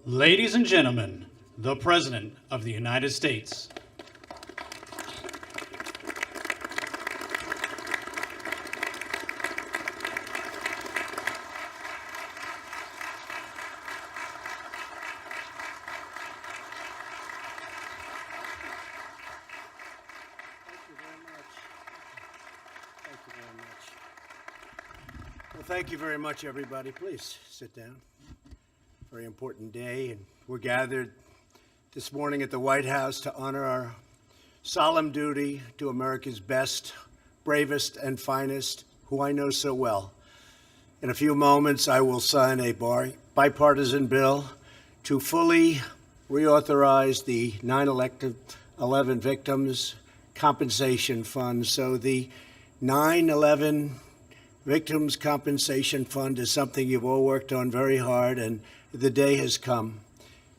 Ladies and gentlemen, the President of the United States. Well, thank you very much, everybody. Please sit down. Very important day, and we're gathered this morning at the White House to honor our solemn duty to America's best, bravest, and finest, who I know so well. In a few moments, I will sign a bipartisan bill to fully reauthorize the 9/11 victims compensation fund. So the 9/11 Victims Compensation Fund is something you've all worked on very hard, and the day has come.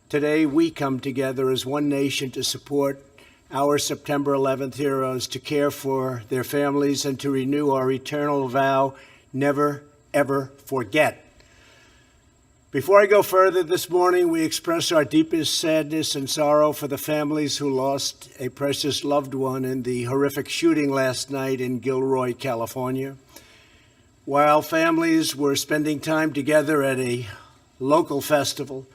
Today, we come together as one nation to support our September 11th heroes, to care for their families, and to renew our eternal vow, never, ever forget. Before I go further this morning, we express our deepest sadness and sorrow for the families who lost a precious loved one in the horrific shooting last night in Gilroy, California. While families were spending time together at a local festival,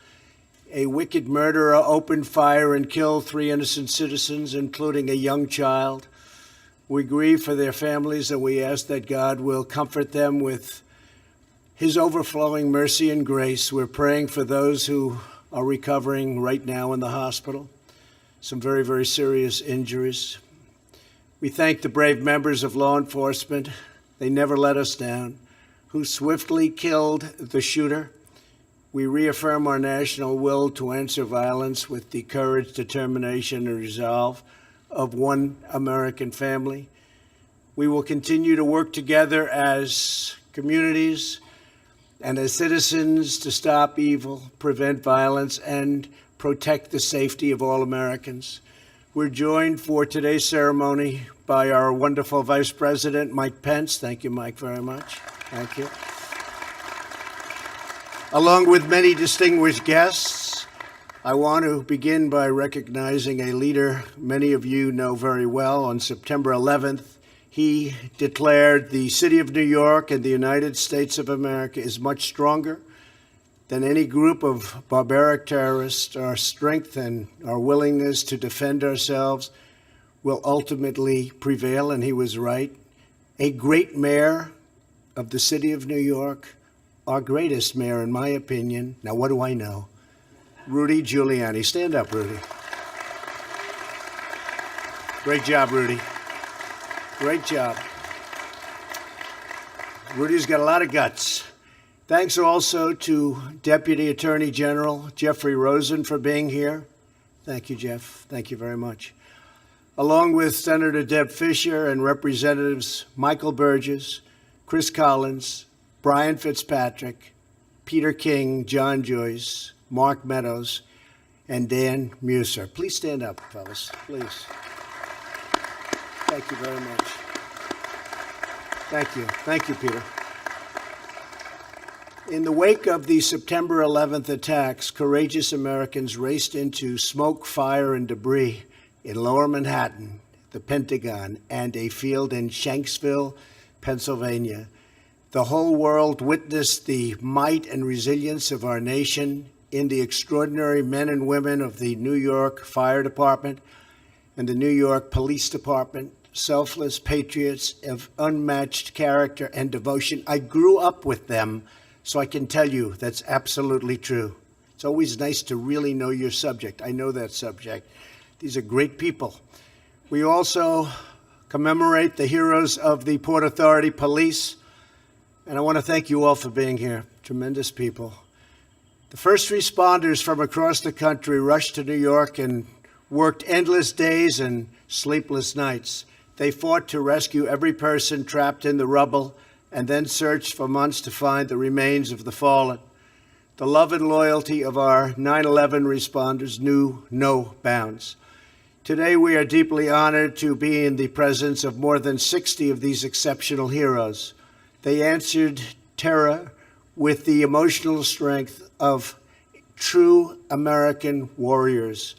a wicked murderer opened fire and killed 3 innocent citizens, including a young child. We grieve for their families, and we ask that God will comfort them with his overflowing mercy and grace. We're praying for those who are recovering right now in the hospital, some very, very serious injuries. We thank the brave members of law enforcement, they never let us down, who swiftly killed the shooter. We reaffirm our national will to answer violence with the courage, determination, and resolve of one American family. We will continue to work together as communities and as citizens to stop evil, prevent violence, and protect the safety of all Americans. We're joined for today's ceremony by our wonderful Vice President, Mike Pence. Thank you, Mike, very much. Thank you. Along with many distinguished guests, I want to begin by recognizing a leader many of you know very well. On September 11th, he declared the city of New York and the United States of America is much stronger than any group of barbaric terrorists. Our strength and our willingness to defend ourselves will ultimately prevail, and he was right. A great mayor of the city of New York, our greatest mayor, in my opinion. Now, what do I know? Rudy Giuliani. Stand up, Rudy. Great job, Rudy. Great job. Rudy's got a lot of guts. Thanks also to Deputy Attorney General Jeffrey Rosen for being here. Thank you, Jeff. Thank you very much. Along with Senator Deb Fischer and Representatives Michael Burgess, Chris Collins, Brian Fitzpatrick, Peter King, John Joyce, Mark Meadows, and Dan Muser. Please stand up, fellas, please. Thank you very much. Thank you. Thank you, Peter. In the wake of the September 11th attacks, courageous Americans raced into smoke, fire, and debris in Lower Manhattan, the Pentagon, and a field in Shanksville, Pennsylvania. The whole world witnessed the might and resilience of our nation in the extraordinary men and women of the New York Fire Department and the New York Police Department, selfless patriots of unmatched character and devotion. I grew up with them, so I can tell you that's absolutely true. It's always nice to really know your subject. I know that subject. These are great people. We also commemorate the heroes of the Port Authority Police, and I want to thank you all for being here. Tremendous people. The first responders from across the country rushed to New York and worked endless days and sleepless nights. They fought to rescue every person trapped in the rubble and then searched for months to find the remains of the fallen. The love and loyalty of our 9/11 responders knew no bounds. Today, we are deeply honored to be in the presence of more than 60 of these exceptional heroes. They answered terror with the emotional strength of true American warriors.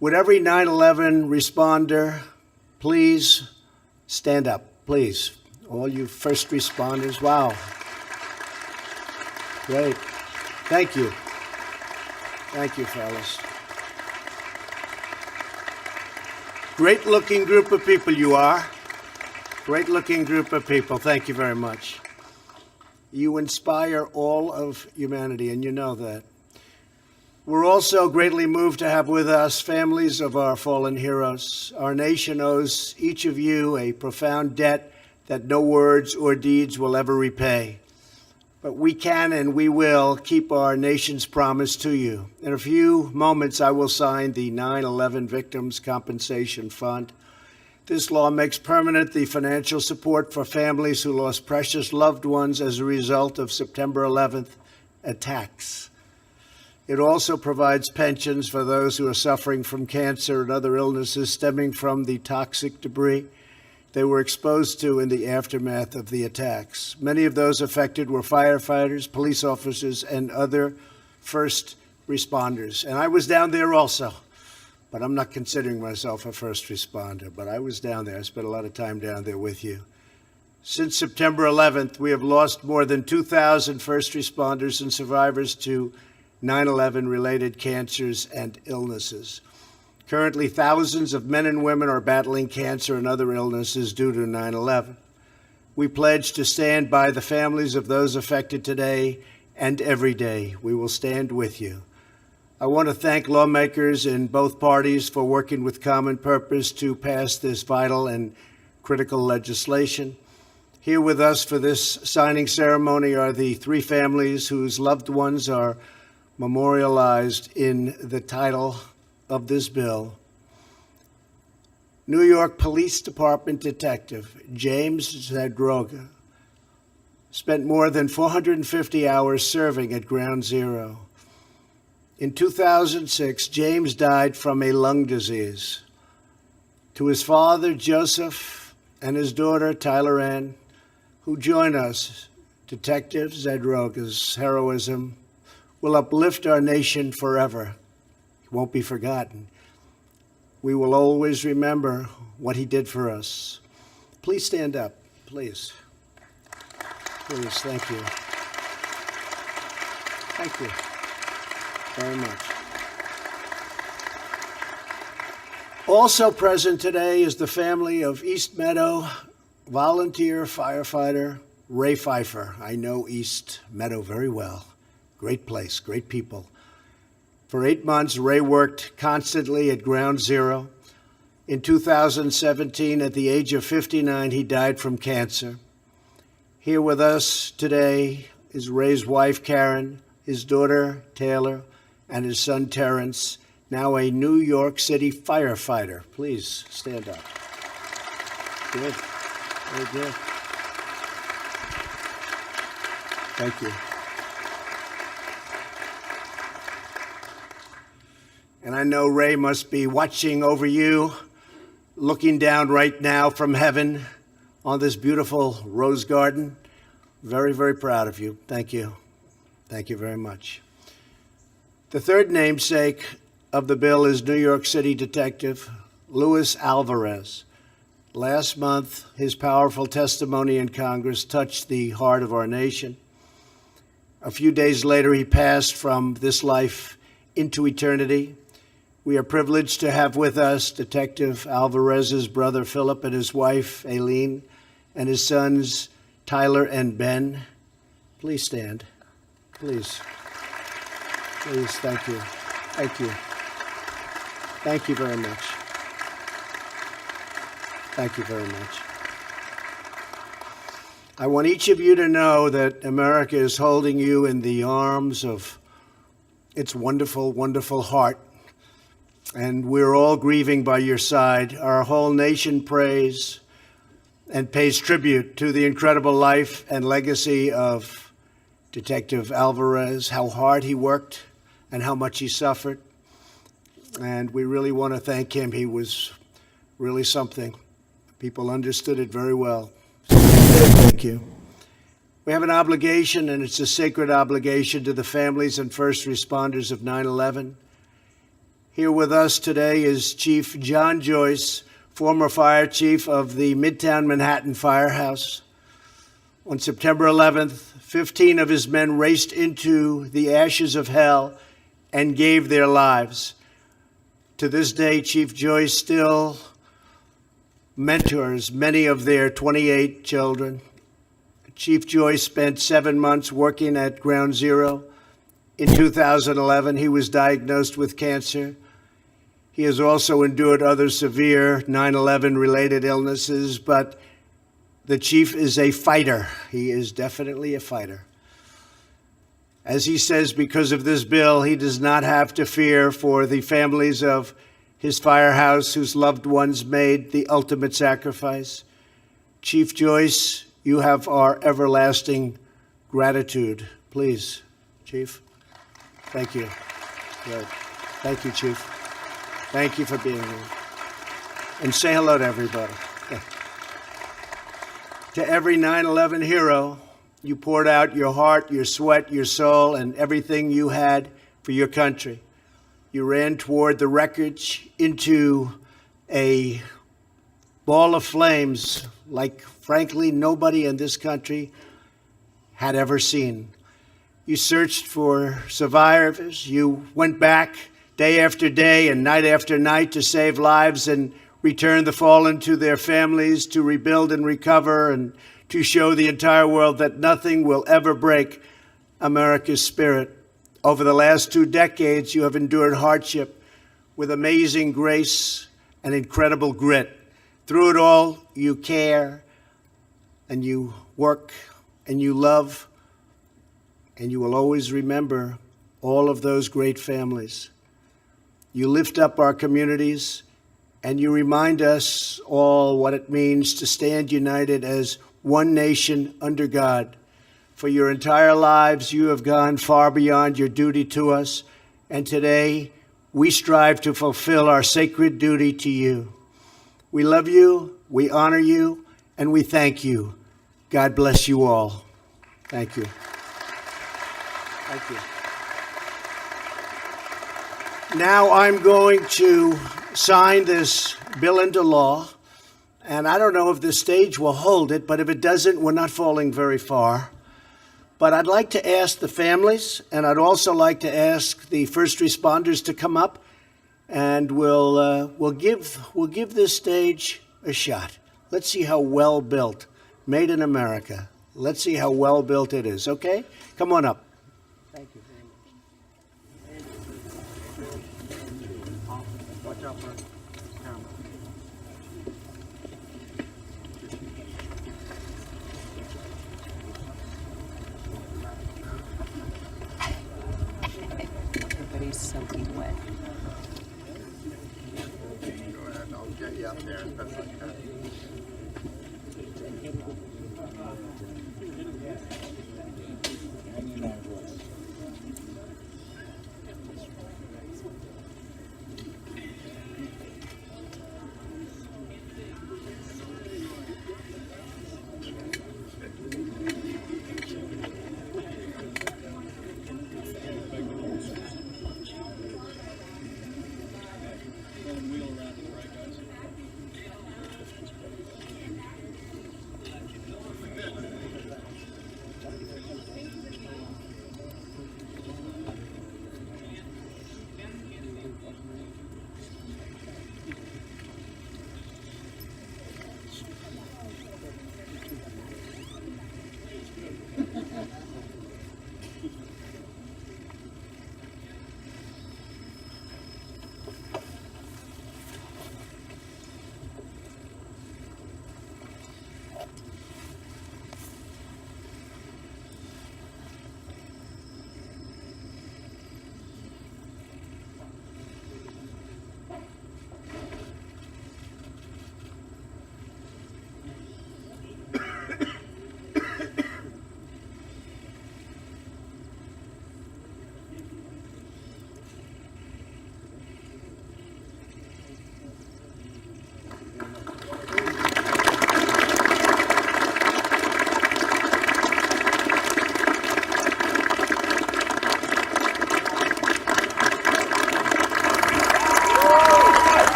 Would every 9/11 responder please stand up, please? All you first responders, wow. Great. Thank you. Thank you, fellas. Great looking group of people you are. Great looking group of people. Thank you very much. You inspire all of humanity, and you know that. We're also greatly moved to have with us families of our fallen heroes. Our nation owes each of you a profound debt that no words or deeds will ever repay. But we can and we will keep our nation's promise to you. In a few moments, I will sign the 9/11 Victims Compensation Fund. This law makes permanent the financial support for families who lost precious loved ones as a result of September 11th attacks. It also provides pensions for those who are suffering from cancer and other illnesses stemming from the toxic debris they were exposed to in the aftermath of the attacks. Many of those affected were firefighters, police officers, and other first responders. And I was down there also, but I'm not considering myself a first responder, but I was down there. I spent a lot of time down there with you. Since September 11th, we have lost more than 2,000 first responders and survivors to 9/11 related cancers and illnesses. Currently, thousands of men and women are battling cancer and other illnesses due to 9/11. We pledge to stand by the families of those affected today and every day. We will stand with you. I want to thank lawmakers in both parties for working with common purpose to pass this vital and critical legislation. Here with us for this signing ceremony are the three families whose loved ones are memorialized in the title of this bill. New York Police Department Detective James Zadroga spent more than 450 hours serving at Ground Zero. In 2006, James died from a lung disease. To his father, Joseph, and his daughter, Tyler Ann, who join us, Detective Zadroga's heroism will uplift our nation forever. He won't be forgotten. We will always remember what he did for us. Please stand up, please. Please, thank you. Thank you very much. Also present today is the family of East Meadow volunteer firefighter Ray Pfeiffer. I know East Meadow very well. Great place, great people. For 8 months, Ray worked constantly at Ground Zero. In 2017, at the age of 59, he died from cancer. Here with us today is Ray's wife, Karen, his daughter, Taylor, and his son, Terrence, now a New York City firefighter. Please stand up. Good. Very good. Thank you. And I know Ray must be watching over you, looking down right now from heaven on this beautiful rose garden. Very, very proud of you. Thank you. Thank you very much. The third namesake of the bill is New York City Detective Luis Alvarez. Last month, his powerful testimony in Congress touched the heart of our nation. A few days later, he passed from this life into eternity. We are privileged to have with us Detective Alvarez's brother, Philip, and his wife, Aileen, and his sons, Tyler and Ben. Please stand. Please. Please, thank you. Thank you. Thank you very much. Thank you very much. I want each of you to know that America is holding you in the arms of its wonderful, wonderful heart. And we're all grieving by your side. Our whole nation prays and pays tribute to the incredible life and legacy of Detective Alvarez, how hard he worked and how much he suffered. And we really want to thank him. He was really something. People understood it very well. Thank you. We have an obligation, and it's a sacred obligation to the families and first responders of 9/11. Here with us today is Chief John Joyce, former fire chief of the Midtown Manhattan Firehouse. On September 11th, 15 of his men raced into the ashes of hell and gave their lives. To this day, Chief Joyce still mentors many of their 28 children. Chief Joyce spent 7 months working at Ground Zero. In 2011, he was diagnosed with cancer. He has also endured other severe 9/11 related illnesses, but the chief is a fighter. He is definitely a fighter. As he says, because of this bill, he does not have to fear for the families of his firehouse whose loved ones made the ultimate sacrifice. Chief Joyce, you have our everlasting gratitude. Please, Chief. Thank you. Good. Thank you, Chief. Thank you for being here. And say hello to everybody. To every 9/11 hero, you poured out your heart, your sweat, your soul, and everything you had for your country. You ran toward the wreckage into a ball of flames like, frankly, nobody in this country had ever seen. You searched for survivors. You went back day after day and night after night to save lives and return the fallen to their families, to rebuild and recover, and to show the entire world that nothing will ever break America's spirit. Over the last 2 decades, you have endured hardship with amazing grace and incredible grit. Through it all, you care, and you work, and you love, and you will always remember all of those great families. You lift up our communities, and you remind us all what it means to stand united as one nation under God. For your entire lives, you have gone far beyond your duty to us, and today we strive to fulfill our sacred duty to you. We love you, we honor you, and we thank you. God bless you all. Thank you. Thank you. Now I'm going to sign this bill into law, and I don't know if the stage will hold it, but if it doesn't, we're not falling very far. But I'd like to ask the families, and I'd also like to ask the first responders to come up, and we'll give this stage a shot. Let's see how well built, made in America. Let's see how well built it is, okay? Come on up. Thank you very much. Watch out for camera. Everybody's soaking wet. Go ahead, I'll get you up there as best I can.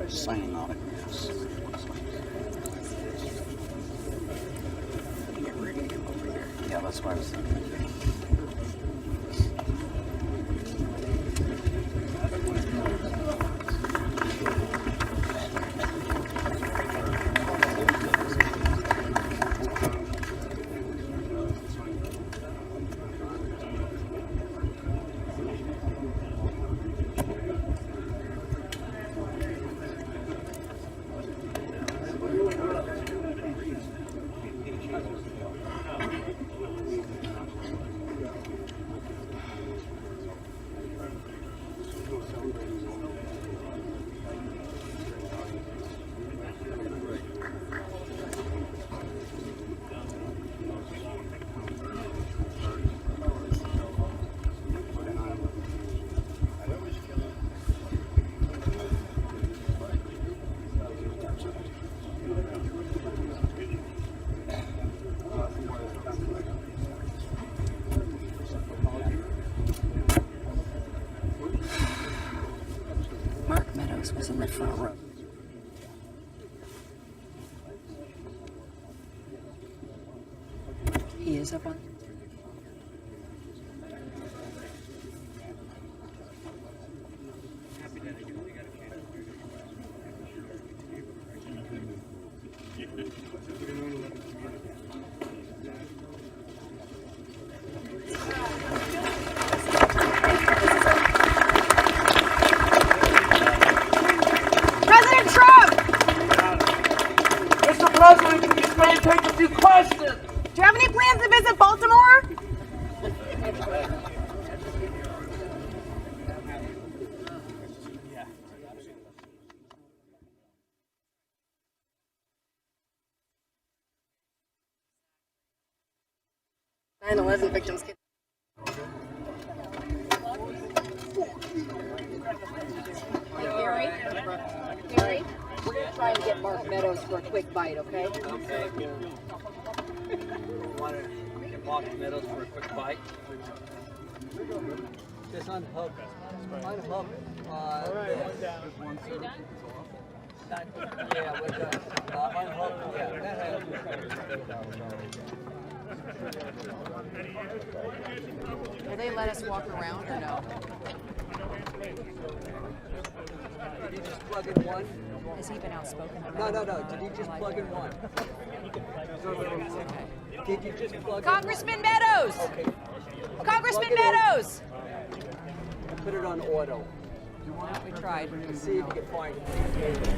Signing autographs. Yeah, that's what I was thinking. Alex was in the front row. He is up on. President Trump! Mr. President, can you stay and take a few questions? Do you have any plans to visit Baltimore? .9/11 victims. Gary, Gary, we're gonna try and get Mark Meadows for a quick bite, okay? Okay. Want to get Mark Meadows for a quick bite? Just unhook. Unhook. Yeah, we're done. Unhook. Yeah, that has. Will they let us walk around or no? Did you just plug in one? Has he been outspoken No, about no, no. Did you just plug in one? Did you just plug in Congressman Meadows! one? Okay. Congressman Plug it in. Meadows! Put it on auto. We tried. See if you can find it.